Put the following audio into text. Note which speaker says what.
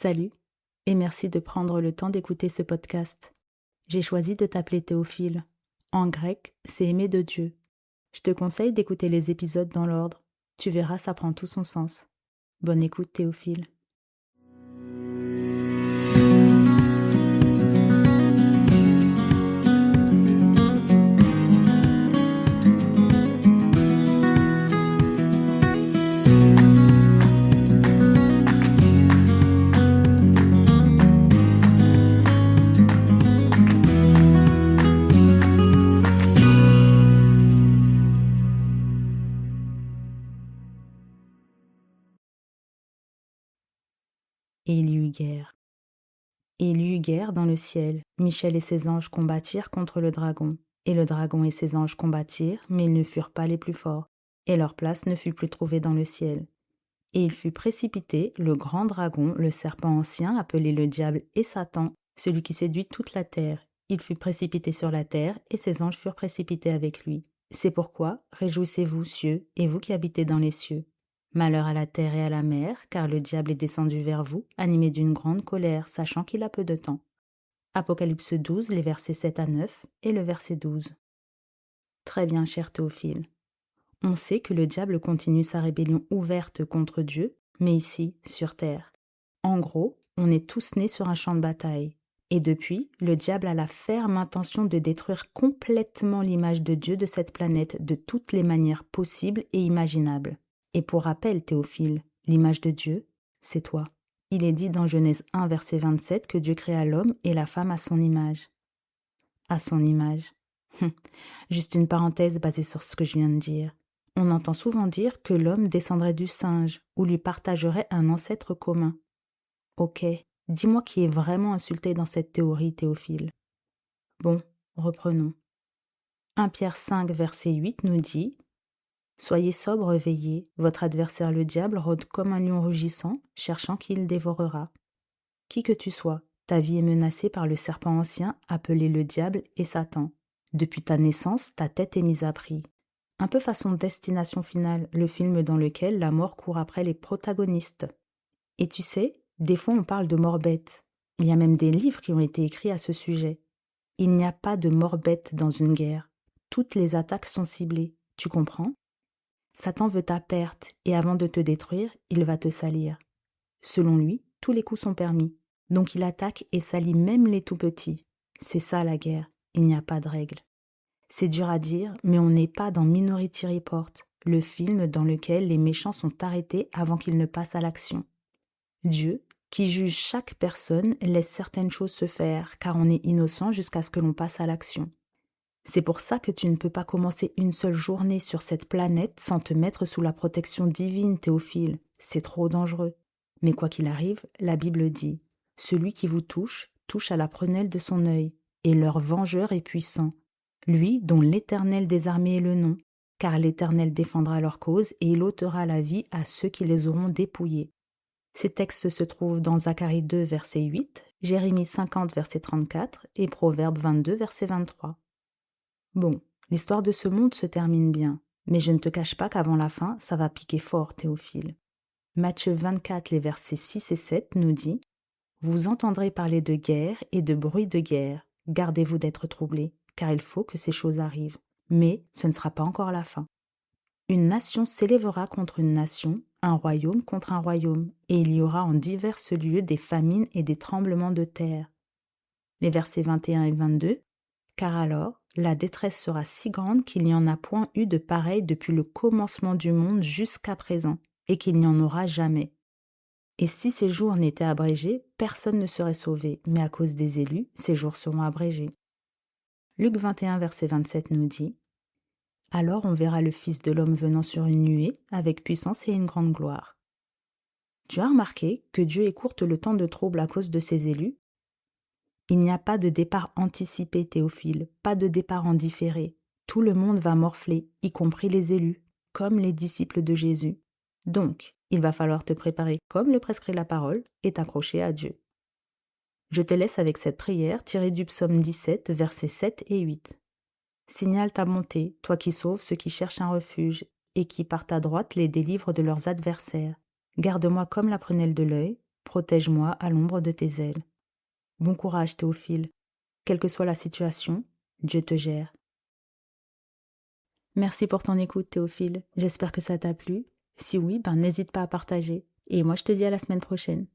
Speaker 1: Salut, et merci de prendre le temps d'écouter ce podcast. J'ai choisi de t'appeler Théophile. En grec, c'est aimer de Dieu. Je te conseille d'écouter les épisodes dans l'ordre. Tu verras, ça prend tout son sens. Bonne écoute, Théophile. Et il y eut guerre. Et il y eut guerre dans le ciel. Michel et ses anges combattirent contre le dragon. Et le dragon et ses anges combattirent, mais ils ne furent pas les plus forts. Et leur place ne fut plus trouvée dans le ciel. Et il fut précipité, le grand dragon, le serpent ancien, appelé le diable et Satan, celui qui séduit toute la terre. Il fut précipité sur la terre, et ses anges furent précipités avec lui. C'est pourquoi, réjouissez-vous, cieux, et vous qui habitez dans les cieux. Malheur à la terre et à la mer, car le diable est descendu vers vous, animé d'une grande colère, sachant qu'il a peu de temps. Apocalypse 12, les versets 7 à 9, et le verset 12. Très bien, cher Théophile. On sait que le diable continue sa rébellion ouverte contre Dieu, mais ici, sur terre. En gros, on est tous nés sur un champ de bataille. Et depuis, le diable a la ferme intention de détruire complètement l'image de Dieu de cette planète de toutes les manières possibles et imaginables. Et pour rappel, Théophile, l'image de Dieu, c'est toi. Il est dit dans Genèse 1, verset 27 que Dieu créa l'homme et la femme à son image. À son image. Juste une parenthèse basée sur ce que je viens de dire. On entend souvent dire que l'homme descendrait du singe ou lui partagerait un ancêtre commun. Ok, dis-moi qui est vraiment insulté dans cette théorie, Théophile. Bon, reprenons. 1 Pierre 5, verset 8 nous dit « Soyez sobres, veillez, votre adversaire le diable rôde comme un lion rugissant, cherchant qui il dévorera. Qui que tu sois, ta vie est menacée par le serpent ancien appelé le diable et Satan. Depuis ta naissance, ta tête est mise à prix. » Un peu façon Destination Finale, le film dans lequel la mort court après les protagonistes. Et tu sais, des fois on parle de mort bête. Il y a même des livres qui ont été écrits à ce sujet. Il n'y a pas de mort bête dans une guerre. Toutes les attaques sont ciblées, tu comprends ? Satan veut ta perte, et avant de te détruire, il va te salir. Selon lui, tous les coups sont permis. Donc il attaque et salit même les tout petits. C'est ça la guerre, il n'y a pas de règle. C'est dur à dire, mais on n'est pas dans Minority Report, le film dans lequel les méchants sont arrêtés avant qu'ils ne passent à l'action. Dieu, qui juge chaque personne, laisse certaines choses se faire, car on est innocent jusqu'à ce que l'on passe à l'action. C'est pour ça que tu ne peux pas commencer une seule journée sur cette planète sans te mettre sous la protection divine, Théophile. C'est trop dangereux. Mais quoi qu'il arrive, la Bible dit « Celui qui vous touche, touche à la prunelle de son œil, et leur vengeur est puissant. Lui dont l'Éternel des armées est le nom, car l'Éternel défendra leur cause et il ôtera la vie à ceux qui les auront dépouillés. » Ces textes se trouvent dans Zacharie 2, verset 8, Jérémie 50, verset 34 et Proverbe 22, verset 23. Bon, l'histoire de ce monde se termine bien, mais je ne te cache pas qu'avant la fin, ça va piquer fort, Théophile. Matthieu 24, les versets 6 et 7 nous dit « Vous entendrez parler de guerre et de bruit de guerre. Gardez-vous d'être troublés, car il faut que ces choses arrivent. Mais ce ne sera pas encore la fin. Une nation s'élèvera contre une nation, un royaume contre un royaume, et il y aura en divers lieux des famines et des tremblements de terre. » Les versets 21 et 22 « Car alors, la détresse sera si grande qu'il n'y en a point eu de pareil depuis le commencement du monde jusqu'à présent, et qu'il n'y en aura jamais. Et si ces jours n'étaient abrégés, personne ne serait sauvé, mais à cause des élus, ces jours seront abrégés. » Luc 21, verset 27 nous dit « Alors on verra le Fils de l'homme venant sur une nuée, avec puissance et une grande gloire. » Tu as remarqué que Dieu écourte le temps de trouble à cause de ses élus ? Il n'y a pas de départ anticipé, Théophile, pas de départ en différé. Tout le monde va morfler, y compris les élus, comme les disciples de Jésus. Donc, il va falloir te préparer comme le prescrit la parole et t'accrocher à Dieu. Je te laisse avec cette prière tirée du psaume 17, versets 7 et 8. Signale ta bonté, toi qui sauves ceux qui cherchent un refuge, et qui par ta droite les délivres de leurs adversaires. Garde-moi comme la prunelle de l'œil, Protège-moi à l'ombre de tes ailes. Bon courage, Théophile. Quelle que soit la situation, Dieu te gère. Merci pour ton écoute, Théophile. J'espère que ça t'a plu. Si oui, n'hésite pas à partager. Et moi, je te dis à la semaine prochaine.